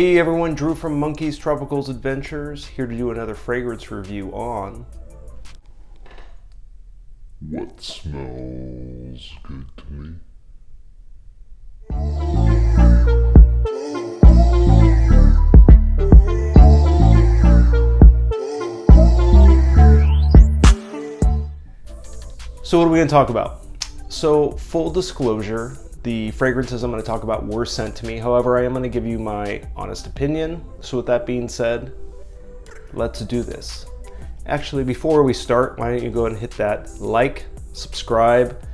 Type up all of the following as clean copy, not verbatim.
Hey everyone, Drew from Monkey's Tropicals Adventures, here to do another fragrance review on what smells good to me. So what are we going to talk about? So full disclosure, the fragrances I'm going to talk about were sent to me. However, I am going to give you my honest opinion. So with that being said, let's do this. Actually, before we start, why don't you go ahead and hit that like, subscribe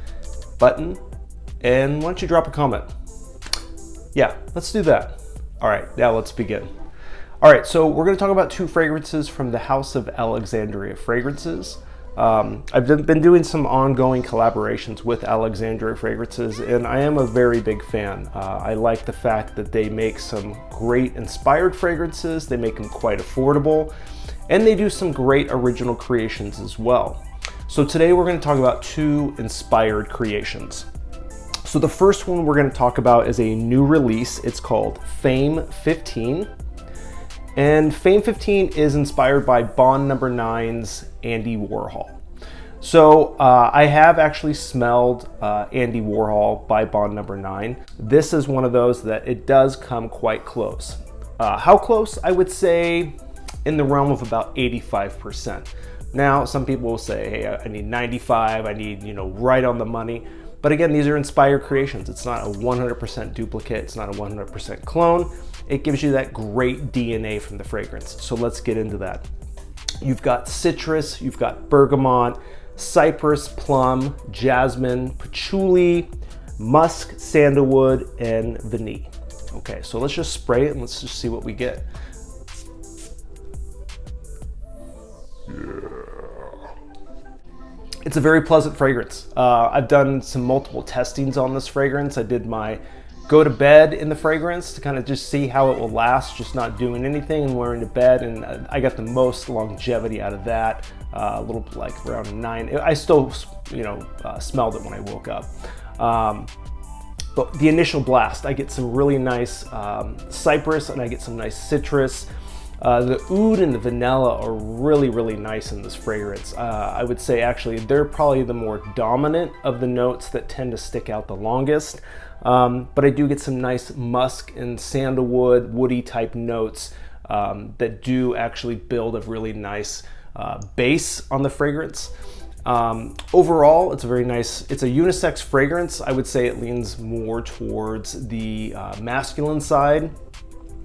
button, and why don't you drop a comment? Yeah, let's do that. All right, now let's begin. All right, so we're going to talk about two fragrances from the House of Alexandria Fragrances. I've been doing some ongoing collaborations with Alexandria Fragrances, and I am a very big fan. I like the fact that they make some great inspired fragrances, they make them quite affordable, and they do some great original creations as well. So today we're going to talk about two inspired creations. So the first one we're going to talk about is a new release. It's called Fame 15. And Fame 15 is inspired by Bond No. 9's Andy Warhol. So I have actually smelled Andy Warhol by Bond No. 9. This is one of those that it does come quite close. How close? I would say in the realm of about 85%. Now, some people will say, hey, I need 95, I need, right on the money. But again, these are inspired creations. It's not a 100% duplicate, it's not a 100% clone. It gives you that great DNA from the fragrance. So let's get into that. You've got citrus, you've got bergamot, cypress, plum, jasmine, patchouli, musk, sandalwood, and vanille. Okay, so let's just spray it and let's just see what we get. It's a very pleasant fragrance. I've done some multiple testings on this fragrance. I did my go to bed in the fragrance to kind of just see how it will last, just not doing anything and wearing to bed, and I got the most longevity out of that, a little like around 9. I still, smelled it when I woke up. But the initial blast, I get some really nice cypress and I get some nice citrus. The oud and the vanilla are really, really nice in this fragrance. I would say actually they're probably the more dominant of the notes that tend to stick out the longest. But I do get some nice musk and sandalwood, woody type notes that do actually build a really nice base on the fragrance. Overall, it's a very nice, it's a unisex fragrance. I would say it leans more towards the masculine side.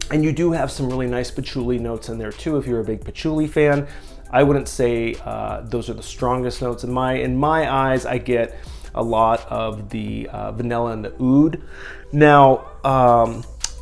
And you do have some really nice patchouli notes in there too if you're a big patchouli fan. I wouldn't say those are the strongest notes. In my eyes, I get a lot of the vanilla and the oud. Now,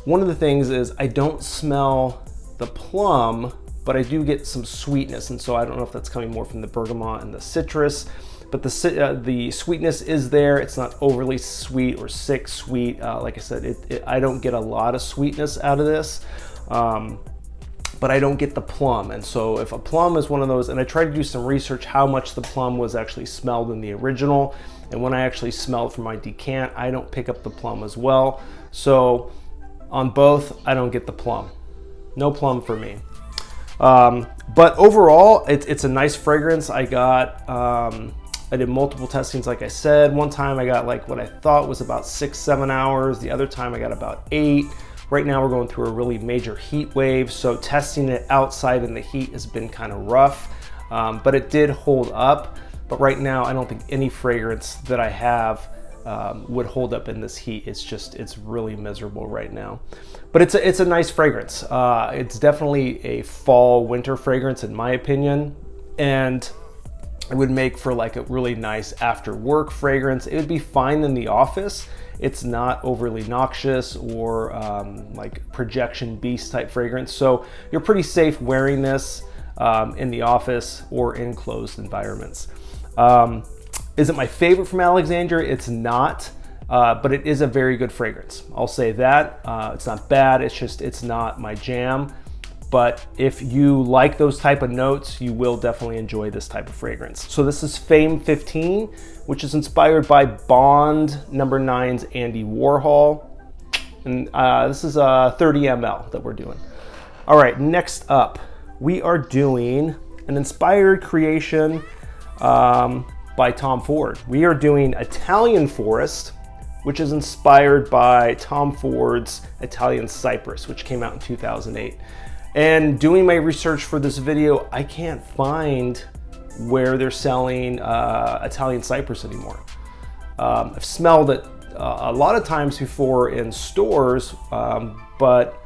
one of the things is I don't smell the plum, but I do get some sweetness, and so I don't know if that's coming more from the bergamot and the citrus, but the sweetness is there. It's not overly sweet or sick sweet. Like I said, I don't get a lot of sweetness out of this, but I don't get the plum. And so if a plum is one of those, and I tried to do some research how much the plum was actually smelled in the original, and when I actually smell it from my decant, I don't pick up the plum as well. So on both, I don't get the plum. No plum for me. But overall, it's a nice fragrance. I did multiple testings, like I said. One time I got like what I thought was about 6-7 hours. The other time I got about 8. Right now we're going through a really major heat wave, so testing it outside in the heat has been kind of rough, but it did hold up. But right now I don't think any fragrance that I have would hold up in this heat. It's really miserable right now. But it's a nice fragrance. It's definitely a fall winter fragrance in my opinion, and it would make for like a really nice after work fragrance. It would be fine in the office. It's not overly noxious or like projection beast type fragrance. So you're pretty safe wearing this in the office or in closed environments. Is it my favorite from Alexandria? It's not, but it is a very good fragrance. I'll say that. It's not bad, it's not my jam. But if you like those type of notes, you will definitely enjoy this type of fragrance. So this is Fame 15, which is inspired by Bond No. 9's Andy Warhol. And this is a 30 ml that we're doing. All right, next up, we are doing an inspired creation by Tom Ford. We are doing Italian Forest, which is inspired by Tom Ford's Italian Cypress, which came out in 2008. And doing my research for this video, I can't find where they're selling Italian Cypress anymore. I've smelled it a lot of times before in stores, but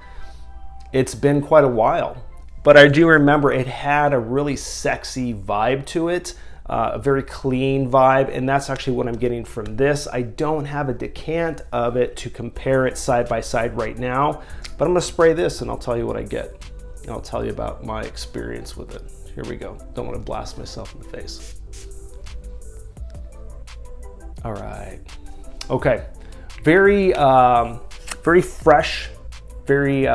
it's been quite a while. But I do remember it had a really sexy vibe to it, a very clean vibe, and that's actually what I'm getting from this. I don't have a decant of it to compare it side by side right now, but I'm gonna spray this and I'll tell you what I get. And I'll tell you about my experience with it. Here we go. Don't want to blast myself in the face. All right. Okay. Very fresh, very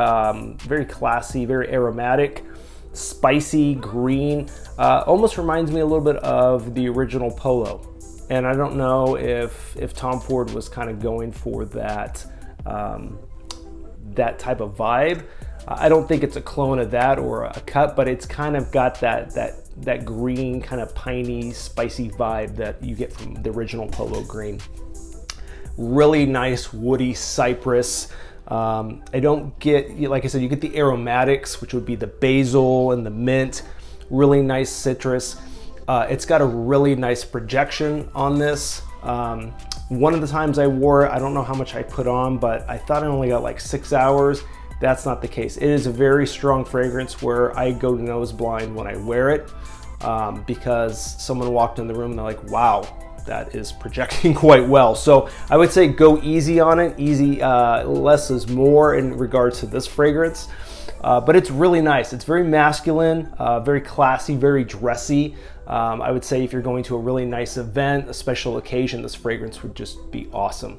classy, very aromatic, spicy, green. Almost reminds me a little bit of the original Polo. And I don't know if Tom Ford was kind of going for that, that type of vibe. I don't think it's a clone of that or a cut, but it's kind of got that green, kind of piney, spicy vibe that you get from the original Polo green. Really nice woody cypress. I don't get, like I said, you get the aromatics, which would be the basil and the mint. Really nice citrus. It's got a really nice projection on this. One of the times I wore it, I don't know how much I put on, but I thought I only got like 6 hours. That's not the case. It is a very strong fragrance where I go nose blind when I wear it, because someone walked in the room and they're like, wow, that is projecting quite well. So I would say go easy on it. Easy, less is more in regards to this fragrance. But it's really nice. It's very masculine, very classy, very dressy. I would say if you're going to a really nice event, a special occasion, this fragrance would just be awesome.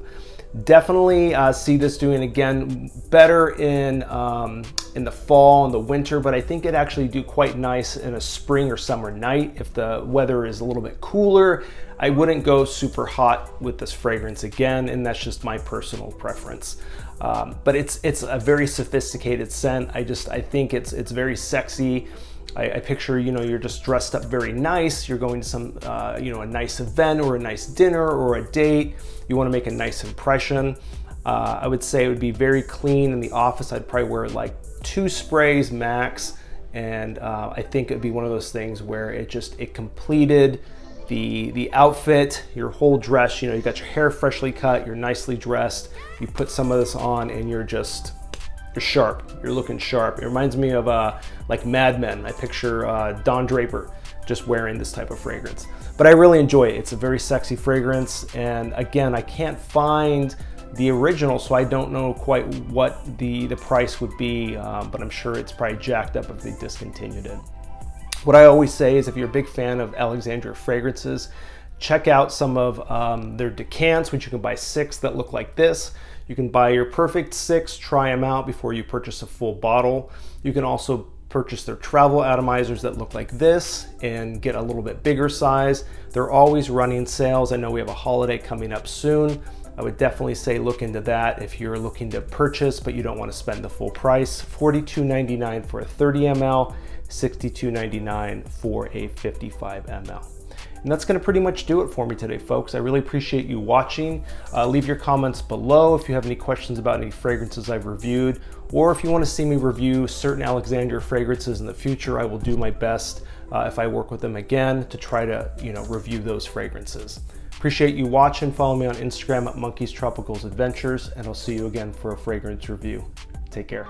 Definitely see this doing again better in the fall and the winter, but I think it actually do quite nice in a spring or summer night. If the weather is a little bit cooler, I wouldn't go super hot with this fragrance again, and that's just my personal preference. But it's a very sophisticated scent. I think it's very sexy. I picture, you're just dressed up very nice. You're going to some, a nice event or a nice dinner or a date. You want to make a nice impression. I would say it would be very clean in the office. I'd probably wear like 2 sprays max. And I think it'd be one of those things where it completed the outfit, your whole dress. You got your hair freshly cut, you're nicely dressed. You put some of this on and you're sharp. You're looking sharp. It reminds me of like Mad Men. I picture Don Draper just wearing this type of fragrance. But I really enjoy it. It's a very sexy fragrance. And again, I can't find the original, so I don't know quite what the price would be, but I'm sure it's probably jacked up if they discontinued it. What I always say is if you're a big fan of Alexandria fragrances, check out some of their decants, which you can buy 6 that look like this. You can buy your perfect 6, try them out before you purchase a full bottle. You can also purchase their travel atomizers that look like this and get a little bit bigger size. They're always running sales. I know we have a holiday coming up soon. I would definitely say look into that if you're looking to purchase but you don't want to spend the full price. $42.99 for a 30 ml, $62.99 for a 55 ml. And that's going to pretty much do it for me today, folks. I really appreciate you watching. Leave your comments below if you have any questions about any fragrances I've reviewed, or if you want to see me review certain Alexandria fragrances in the future. I will do my best if I work with them again to try to review those fragrances. Appreciate you watching. Follow me on Instagram at Monkeys Tropicals Adventures, and I'll see you again for a fragrance review. Take care.